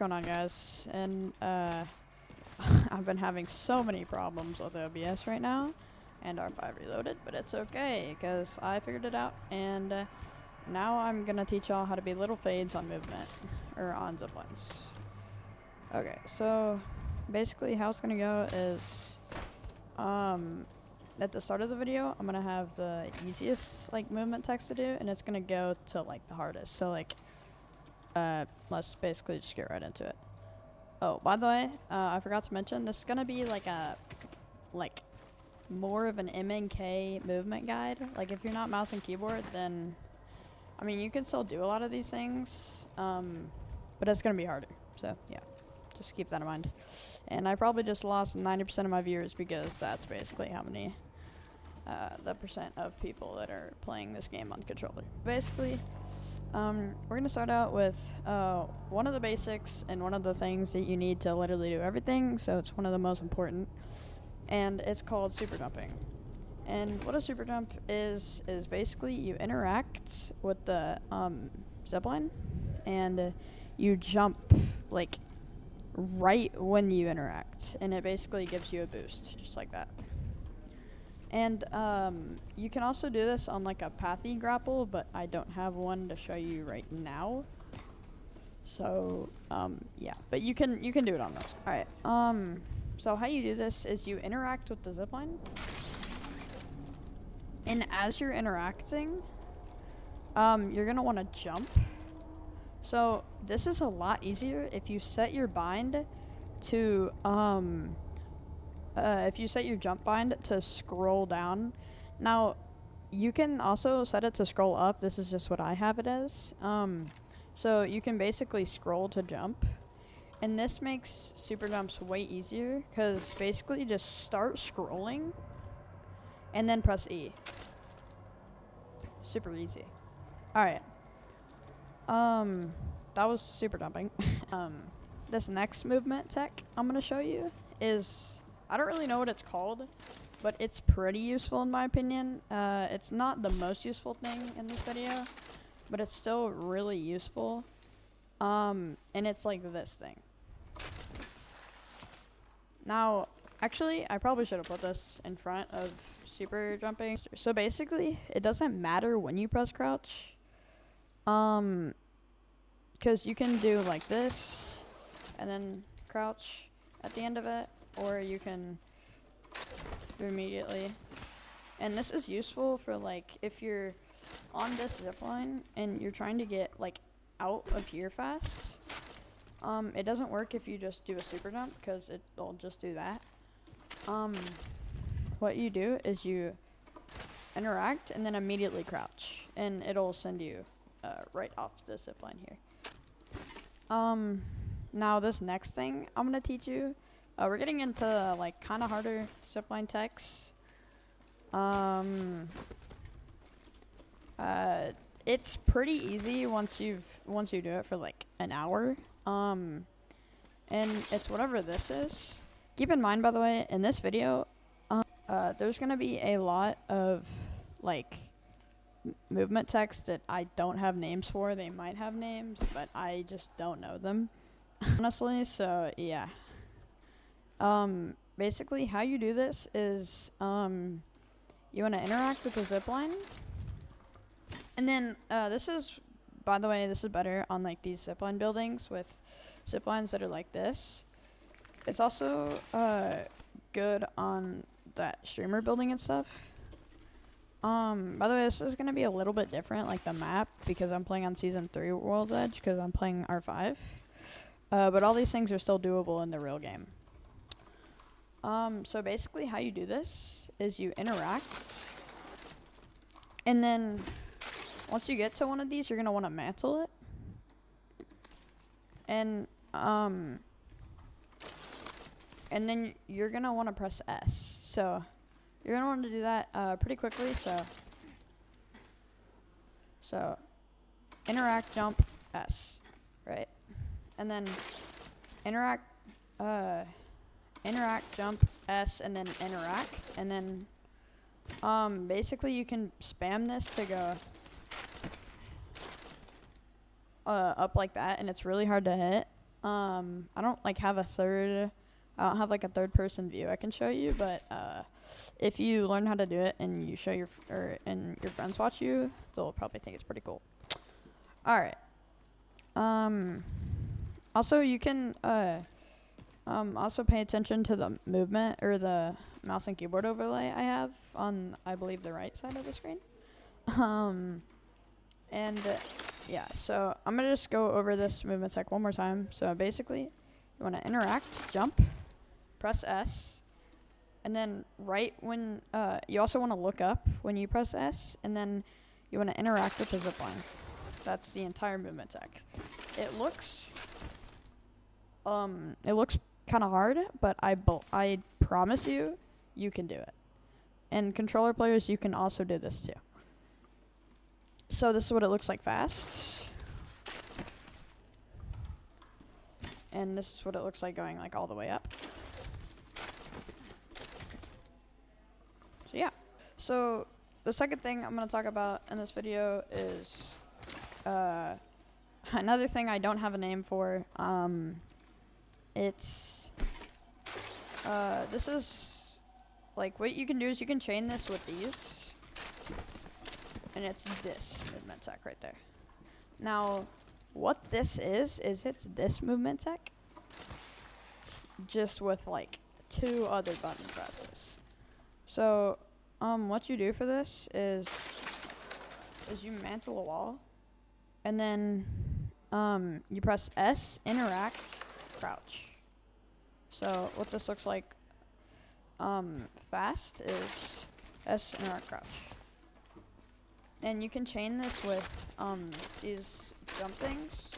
Going on, guys? And I've been having so many problems with OBS right now and R5 Reloaded, but it's okay because I figured it out, and now I'm gonna teach y'all how to be little fades on movement or on ziplines. Okay, so basically how it's gonna go is at the start of the video I'm gonna have the easiest like movement text to do, and it's gonna go to like the hardest. So like let's basically just get right into it. Oh, by the way, I forgot to mention, this is gonna be like a, more of an MNK movement guide. Like, if you're not mouse and keyboard, then, I mean, you can still do a lot of these things, but it's gonna be harder. So, yeah, just keep that in mind. And I probably just lost 90% of my viewers because that's basically how many, the percent of people that are playing this game on controller. Basically, we're going to start out with one of the basics and one of the things that you need to literally do everything, so it's one of the most important, and it's called super jumping. And what a super jump is basically you interact with the zipline, and you jump like right when you interact, and it basically gives you a boost, just like that. And you can also do this on like a pathy grapple, but I don't have one to show you right now. So yeah, but you can do it on those. All right. So how you do this is you interact with the zipline, and as you're interacting, you're gonna want to jump. So this is a lot easier if you set your bind to if you set your jump bind to scroll down. Now, you can also set it to scroll up. This is just what I have it as. So you can basically scroll to jump. And this makes super jumps way easier because basically just start scrolling and then press E. Super easy. Alright. That was super jumping. This next movement tech I'm going to show you is, I don't really know what it's called, but it's pretty useful in my opinion. It's not the most useful thing in this video, but it's still really useful. And it's like this thing. Now, actually, I probably should have put this in front of super jumping. So basically, it doesn't matter when you press crouch. Because you can do like this, and then crouch at the end of it, or you can do immediately. And this is useful for like if you're on this zipline and you're trying to get like out of here fast. It doesn't work if you just do a super jump because it'll just do that. What you do is you interact and then immediately crouch, and it'll send you right off the zipline here. Now this next thing I'm gonna teach you, we're getting into like kind of harder zipline techs. It's pretty easy once you do it for like an hour. And it's whatever this is. Keep in mind, by the way, in this video, there's gonna be a lot of like movement text that I don't have names for. They might have names, but I just don't know them, honestly. So yeah. Basically, how you do this is you want to interact with the zipline, and then this is, by the way, this is better on like these zipline buildings with ziplines that are like this. It's also good on that streamer building and stuff. By the way, this is gonna be a little bit different, like the map, because I'm playing on Season 3 World's Edge, because I'm playing R5. But all these things are still doable in the real game. So basically how you do this is you interact, and then once you get to one of these, you're gonna want to mantle it, and then you're gonna want to press S. So you're gonna want to do that pretty quickly. So interact, jump, S, right? And then interact, jump, S, and then interact, and then basically you can spam this to go up like that, and it's really hard to hit. I don't like have a third. I don't have like a third person view I can show you, but if you learn how to do it and you show and your friends watch you, they'll probably think it's pretty cool. All right. Also you can also pay attention to the movement or the mouse and keyboard overlay I have on, I believe, the right side of the screen. Yeah, so I'm gonna just go over this movement tech one more time. So basically, you want to interact, jump, press S, and then right when you also want to look up when you press S, and then you want to interact with the zipline. That's the entire movement tech. It looks kind of hard, but I promise you, you can do it. And controller players, you can also do this too. So this is what it looks like fast. And this is what it looks like going like all the way up. So yeah. So the second thing I'm going to talk about in this video is another thing I don't have a name for. This is like what you can do is you can chain this with these, and it's this movement tech right there. Now, what this is it's this movement tech, just with like 2 other button presses. So, what you do for this is you mantle a wall, and then you press S, interact, crouch. So what this looks like fast is S, interact, crouch. And you can chain this with these jump things,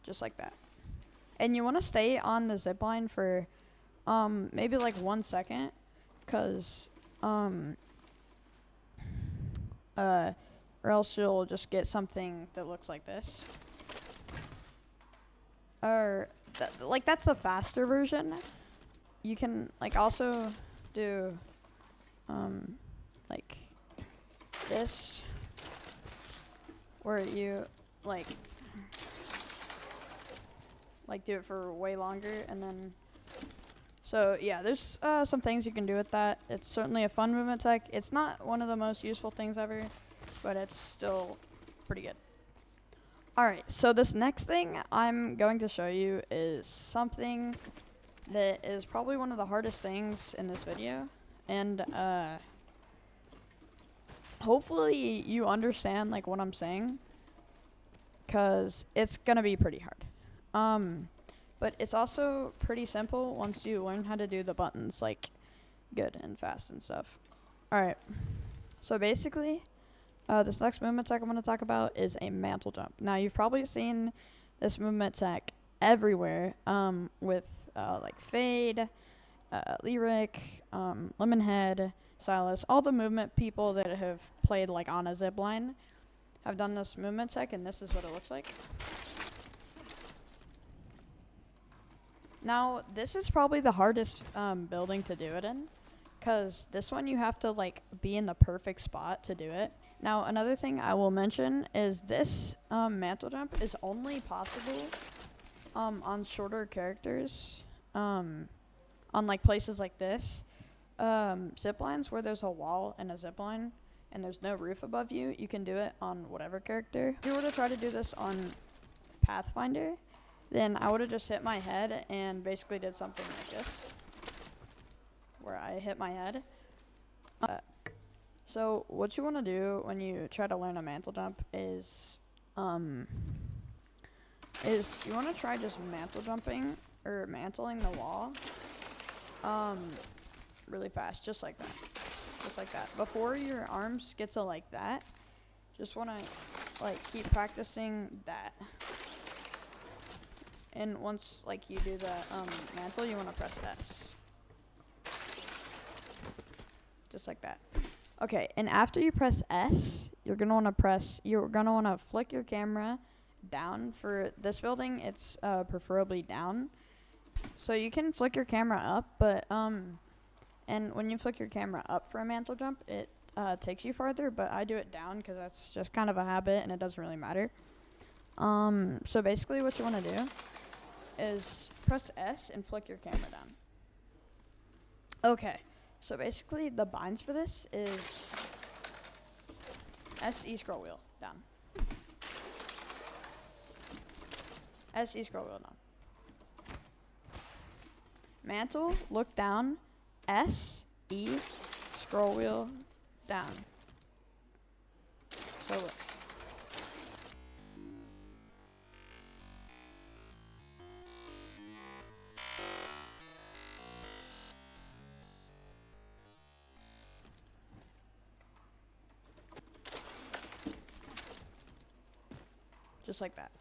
just like that. And you want to stay on the zipline for maybe like 1 second, cause or else you'll just get something that looks like this. Or like that's the faster version. You can like also do like this, where you like do it for way longer, and then so yeah, there's some things you can do with that. It's certainly a fun movement tech. It's not one of the most useful things ever, but it's still pretty good. Alright, so this next thing I'm going to show you is something that is probably one of the hardest things in this video, and hopefully you understand like what I'm saying, cause it's gonna be pretty hard. But it's also pretty simple once you learn how to do the buttons like good and fast and stuff. Alright, so basically this next movement tech I'm going to talk about is a mantle jump. Now, you've probably seen this movement tech everywhere with like Fade, Lyric, Lemonhead, Silas. All the movement people that have played like on a zipline have done this movement tech, and this is what it looks like. Now, this is probably the hardest building to do it in, because this one you have to like be in the perfect spot to do it. Now, another thing I will mention is this mantle jump is only possible on shorter characters, on like places like this. Ziplines where there's a wall and a zipline and there's no roof above you, you can do it on whatever character. If you were to try to do this on Pathfinder, then I would have just hit my head and basically did something like this, where I hit my head. So what you want to do when you try to learn a mantle jump is you want to try just mantle jumping or mantling the wall really fast, just like that. Just like that. Before your arms get to like that, just want to like keep practicing that. And once like you do the mantle, you want to press S. Just like that. Okay, and after you press S, you're gonna want to flick your camera down. For this building, it's preferably down. So you can flick your camera up, but and when you flick your camera up for a mantle jump, it takes you farther, but I do it down because that's just kind of a habit and it doesn't really matter. So basically what you want to do is press S and flick your camera down. Okay, so basically the binds for this is SE scroll wheel down. SE scroll wheel down. Mantle, look down, SE scroll wheel down. So look. Just like that.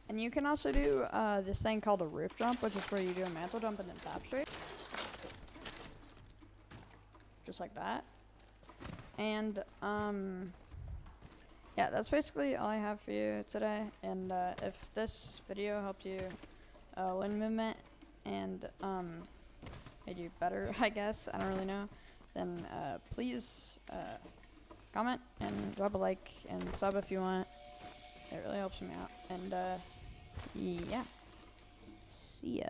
And you can also do this thing called a roof jump, which is where you do a mantle jump and then tap straight. Just like that. And yeah, that's basically all I have for you today. And if this video helped you learn movement and made you better, I guess, I don't really know, then please comment and drop a like and sub if you want. It really helps me out. And yeah, see ya.